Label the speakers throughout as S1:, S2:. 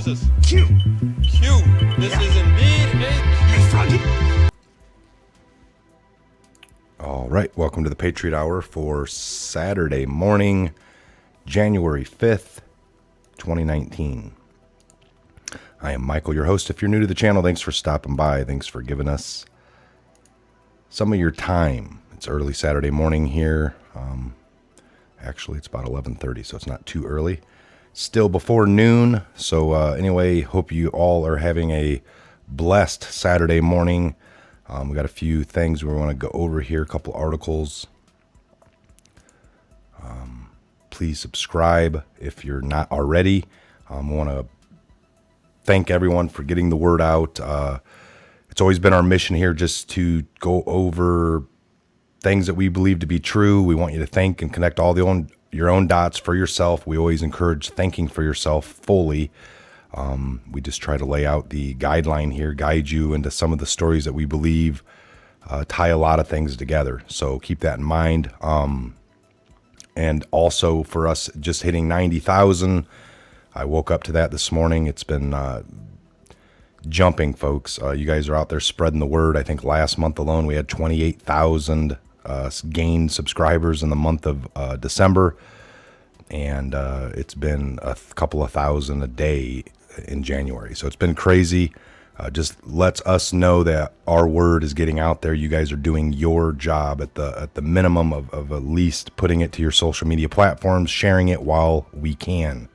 S1: is this? Q. Q. This is indeed a Q.
S2: All right, welcome to the Patriot Hour for Saturday morning, January 5th, 2019. I am Michael, your host. If you're new to the channel, thanks for stopping by. Thanks for giving us some of your time. It's early Saturday morning here. Actually, it's about 11:30, so it's not too early. Still before noon. So anyway, hope you all are having a blessed Saturday morning. We got a few things we want to go over here, a couple articles. Please subscribe if you're not already. I want to thank everyone for getting the word out. It's always been our mission here just to go over things that we believe to be true. We want you to think and connect all your own dots for yourself. We always encourage thinking for yourself fully. We just try to lay out the guideline here, guide you into some of the stories that we believe tie a lot of things together. So keep that in mind. And also for us just hitting 90,000, I woke up to that this morning. It's been jumping, folks. You guys are out there spreading the word. I think last month alone we had 28,000 gained subscribers in the month of December. And it's been a couple of thousand a day in January. So it's been crazy. Just lets us know that our word is getting out there. You guys are doing your job at the minimum of at least putting it to your social media platforms, sharing it while we can.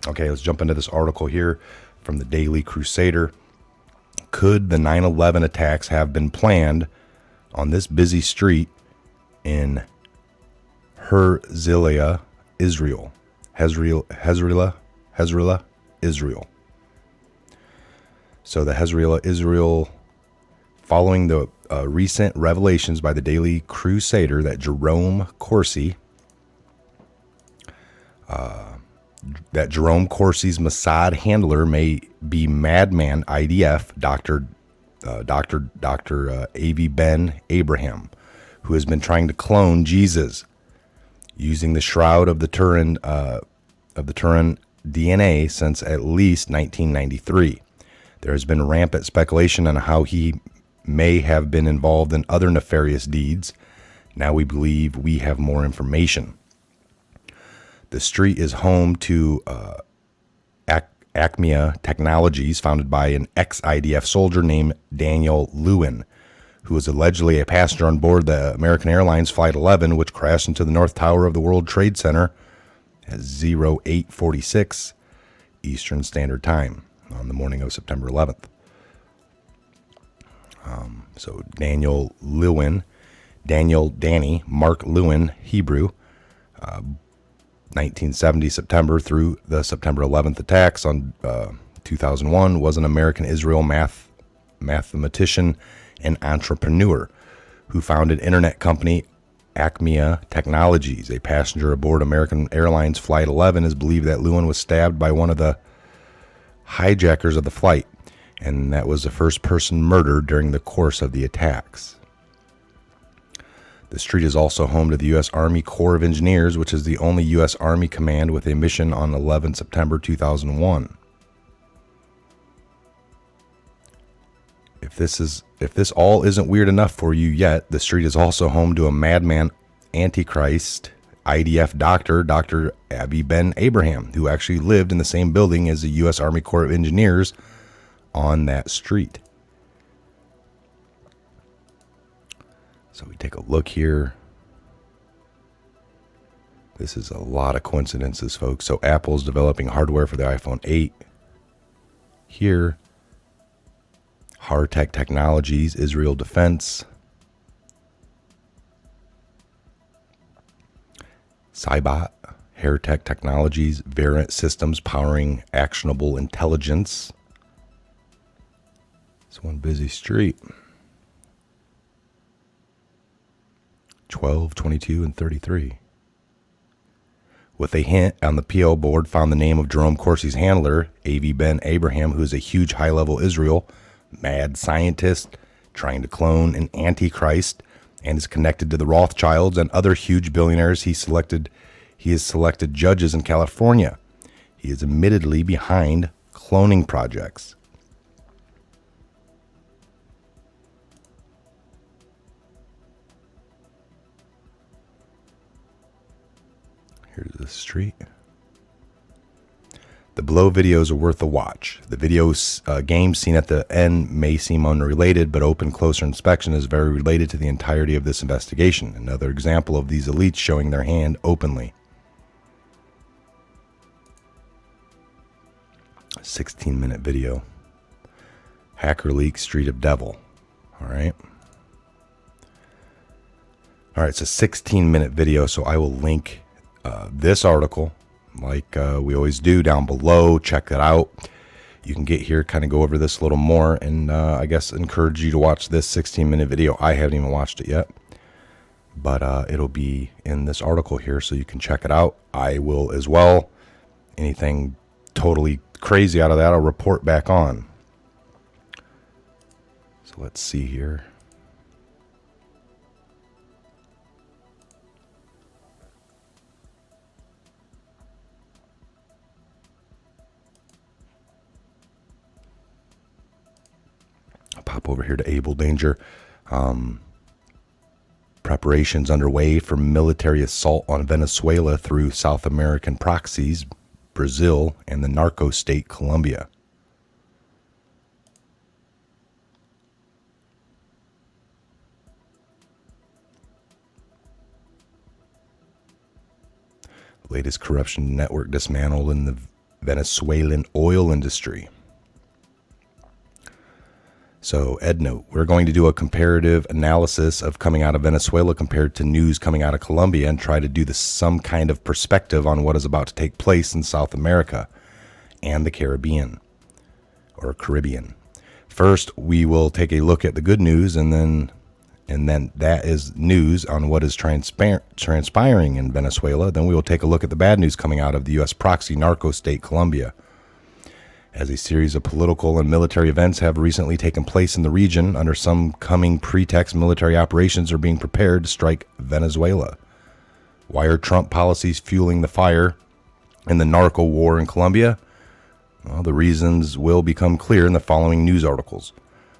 S2: Okay, let's jump into this article here from the Daily Crusader. Could the 9/11 attacks have been planned on this busy street in Herzliya, Israel? Herzliya, Israel. So the Herzliya, Israel, following the recent revelations by the Daily Crusader that Jerome Corsi's Mossad handler may be madman IDF Dr. Avi Ben Abraham, who has been trying to clone Jesus using the shroud of the Turin DNA since at least 1993. There has been rampant speculation on how he may have been involved in other nefarious deeds. Now we believe we have more information. The street is home to Acmea Technologies, founded by an ex-IDF soldier named Daniel Lewin, who was allegedly a passenger on board the American Airlines Flight 11, which crashed into the North Tower of the World Trade Center at 0846 Eastern Standard Time on the morning of September 11th. So Daniel Lewin, Danny, Mark Lewin, Hebrew, 1970 September through the September 11th attacks on 2001, was an American Israel mathematician and entrepreneur who founded internet company Acmea Technologies. A passenger aboard American Airlines Flight 11 is believed that Lewin was stabbed by one of the hijackers of the flight, and that was the first person murdered during the course of the attacks. The street is also home to the U.S. Army Corps of Engineers, which is the only U.S. Army command with a mission on 11 September 2001. If this all isn't weird enough for you yet, the street is also home to a madman Antichrist IDF doctor, Dr. Avi Ben Abraham, who actually lived in the same building as the U.S. Army Corps of Engineers on that street. So we take a look here. This is a lot of coincidences, folks. So Apple's developing hardware for the iPhone 8. Here, Hardtech Technologies, Israel Defense. Cybot, Hairtech Technologies, Variant Systems powering actionable intelligence. It's one busy street. 12, 22, and 33. With a hint on the P.O board, found the name of Jerome Corsi's handler, Avi Ben Abraham, who is a huge high-level Israel mad scientist trying to clone an antichrist and is connected to the Rothschilds and other huge billionaires. He has selected judges in California. He is admittedly behind cloning projects. Here's the street. The below videos are worth a watch. The games seen at the end may seem unrelated, but open closer inspection is very related to the entirety of this investigation. Another example of these elites showing their hand openly. 16-minute video. Hacker leak, Street of Devil. All right. It's a 16-minute video, so I will link this article like we always do down below. Check that out. You can get here, kind of go over this a little more, and I guess encourage you to watch this 16-minute video. I haven't even watched it yet, but it'll be in this article here, so you can check it out. I will as well. Anything totally crazy out of that, I'll report back on. So let's see here. Pop over here to Able Danger. Preparations underway for military assault on Venezuela through South American proxies, Brazil, and the narco state Colombia. Latest corruption network dismantled in the Venezuelan oil industry. So, EdNote, we're going to do a comparative analysis of coming out of Venezuela compared to news coming out of Colombia and try to do some kind of perspective on what is about to take place in South America and the Caribbean. First, we will take a look at the good news, and then that is news on what is transpiring in Venezuela. Then we will take a look at the bad news coming out of the U.S. proxy narco state Colombia. As a series of political and military events have recently taken place in the region, under some coming pretext, military operations are being prepared to strike Venezuela. Why are Trump policies fueling the fire in the narco war in Colombia? Well, the reasons will become clear in the following news articles.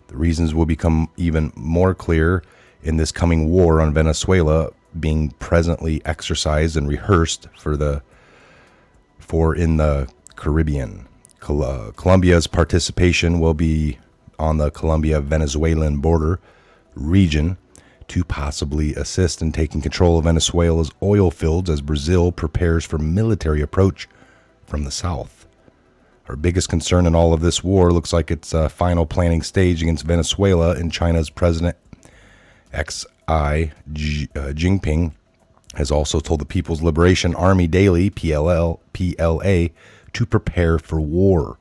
S2: The reasons will become even more clear in this coming war on Venezuela being presently exercised and rehearsed for in the Caribbean. Colombia's participation will be on the Colombia-Venezuelan border region to possibly assist in taking control of Venezuela's oil fields as Brazil prepares for military approach from the south. Our biggest concern in all of this war looks like it's a final planning stage against Venezuela, and China's President Xi Jinping has also told the People's Liberation Army Daily, PLA, to prepare for war.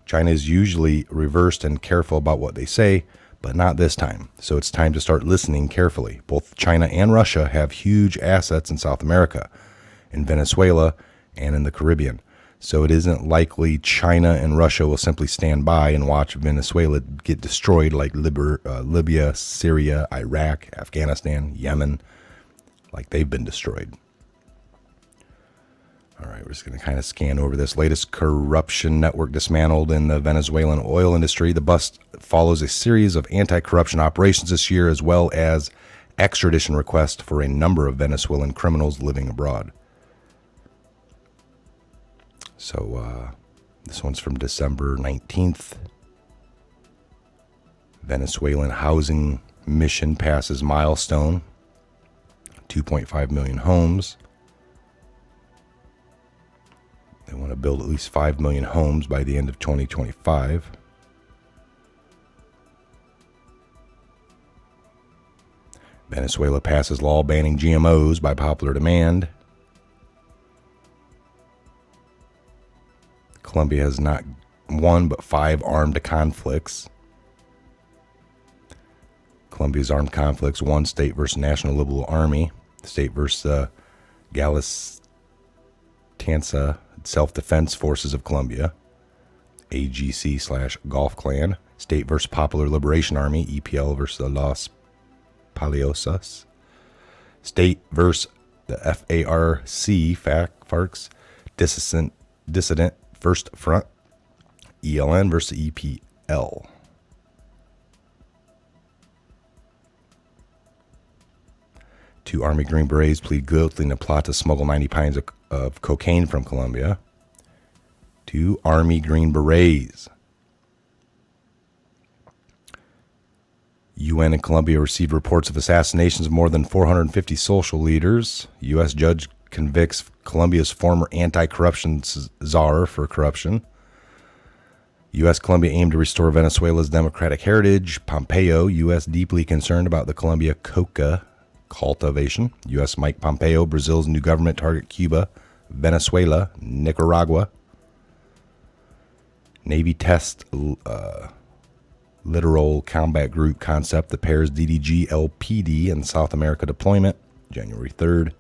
S2: China is usually reversed and careful about what they say, but not this time. So it's time to start listening carefully. Both China and Russia have huge assets in South America, in Venezuela, and in the Caribbean. So it isn't likely China and Russia will simply stand by and watch Venezuela get destroyed like Libya, Syria, Iraq, Afghanistan, Yemen, like they've been destroyed. All right, we're just going to kind of scan over this latest corruption network dismantled in the Venezuelan oil industry. The bust follows a series of anti-corruption operations this year, as well as extradition requests for a number of Venezuelan criminals living abroad. So this one's from December 19th. Venezuelan housing mission passes milestone. 2.5 million homes. They want to build at least 5 million homes by the end of 2025. Venezuela passes law banning GMOs by popular demand. Colombia has not one but 5 armed conflicts. Colombia's armed conflicts: 1 state versus National Liberal Army, state versus Galistanza Self-Defense Forces of Colombia, AGC/Golf Clan, state versus Popular Liberation Army, EPL versus the Los Paliosas, state versus the FARC, Dissident First Front, ELN versus EPL. Two Army Green Berets plead guilty in a plot to smuggle 90 pounds of cocaine from Colombia. Two Army Green Berets. UN and Colombia received reports of assassinations of more than 450 social leaders. U.S. judge convicts Colombia's former anti-corruption czar for corruption. U.S. Colombia aimed to restore Venezuela's democratic heritage. Pompeo, U.S. deeply concerned about the Colombia coca cultivation. U.S. Mike Pompeo, Brazil's new government target Cuba, Venezuela, Nicaragua. Navy test littoral combat group concept that pairs DDG LPD and South America deployment, January 3rd.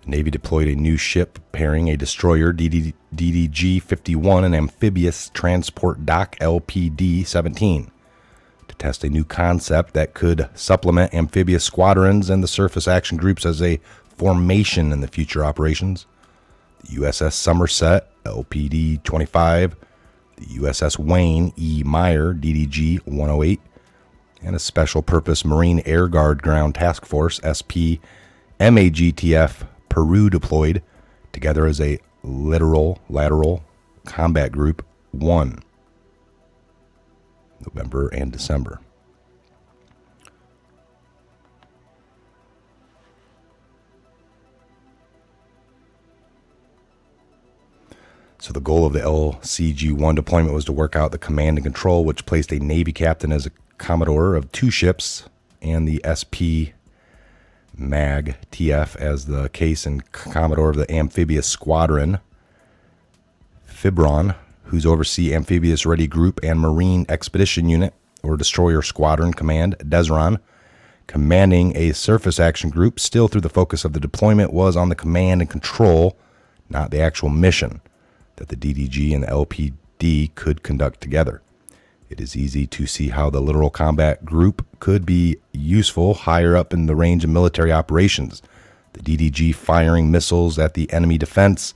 S2: The Navy deployed a new ship pairing a destroyer DDG-51 and amphibious transport dock LPD-17 to test a new concept that could supplement amphibious squadrons and the surface action groups as a formation in the future operations. The USS Somerset, LPD-25, the USS Wayne E. Meyer, DDG-108, and a Special Purpose Marine Air Guard Ground Task Force, SP MAGTF, Peru deployed together as a lateral combat group 1, November and December. So the goal of the LCG-1 deployment was to work out the command and control, which placed a Navy captain as a commodore of 2 ships and the SP MAG TF as the case and commodore of the amphibious squadron. Fibron, whose oversee amphibious ready group and marine expedition unit or destroyer squadron command. Desron, commanding a surface action group, still through the focus of the deployment was on the command and control, not the actual mission that the DDG and the LPD could conduct together. It is easy to see how the littoral combat group could be useful higher up in the range of military operations. The DDG firing missiles at the enemy defense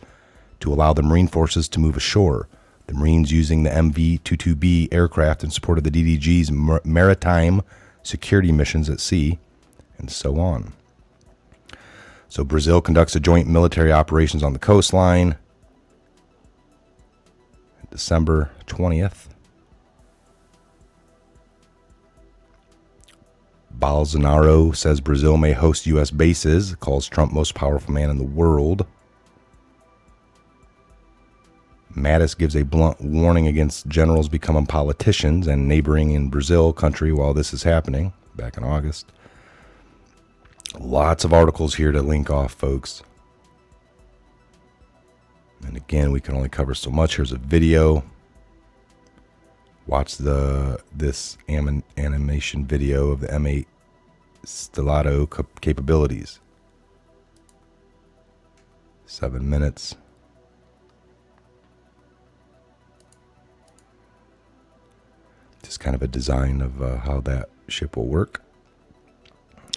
S2: to allow the Marine forces to move ashore. The Marines using the MV-22B aircraft in support of the DDG's maritime security missions at sea, and so on. So Brazil conducts a joint military operations on the coastline. December 20th. Bolsonaro says Brazil may host U.S. bases, calls Trump most powerful man in the world. Mattis gives a blunt warning against generals becoming politicians and neighboring in Brazil country while this is happening, back in August. Lots of articles here to link off, folks. And again, we can only cover so much. Here's a video. Watch this animation video of the M8 Stellato capabilities. 7 minutes. Just kind of a design of how that ship will work.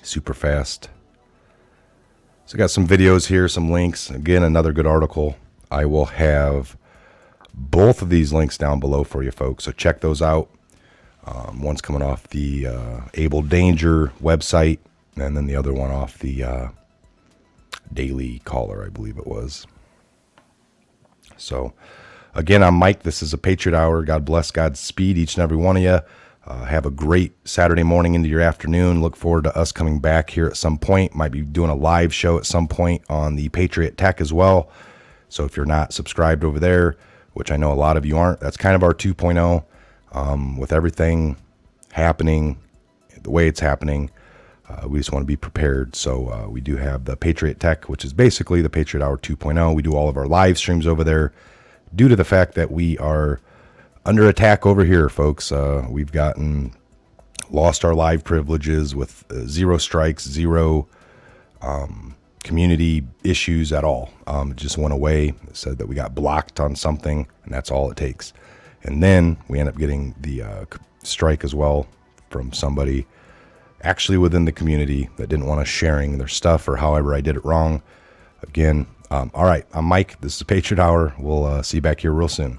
S2: Super fast. So I got some videos here, some links. Again, another good article. I will have both of these links down below for you folks, so check those out. One's coming off the Able Danger website, and then the other one off the Daily Caller, I believe it was. So, again, I'm Mike. This is a Patriot Hour. God bless, Godspeed, each and every one of you. Have a great Saturday morning into your afternoon. Look forward to us coming back here at some point. Might be doing a live show at some point on the Patriot Tech as well. So if you're not subscribed over there, which I know a lot of you aren't, that's kind of our 2.0. With everything happening the way it's happening, we just want to be prepared. So we do have the Patriot Tech, which is basically the Patriot Hour 2.0. We do all of our live streams over there due to the fact that we are under attack over here, folks. We've lost our live privileges with 0 strikes, 0 community issues at all. It just went away. It said that we got blocked on something, and that's all it takes. And then we end up getting the strike as well from somebody actually within the community that didn't want us sharing their stuff, or however I did it wrong. Again, All right, I'm Mike. This is Patriot Hour. We'll see you back here real soon.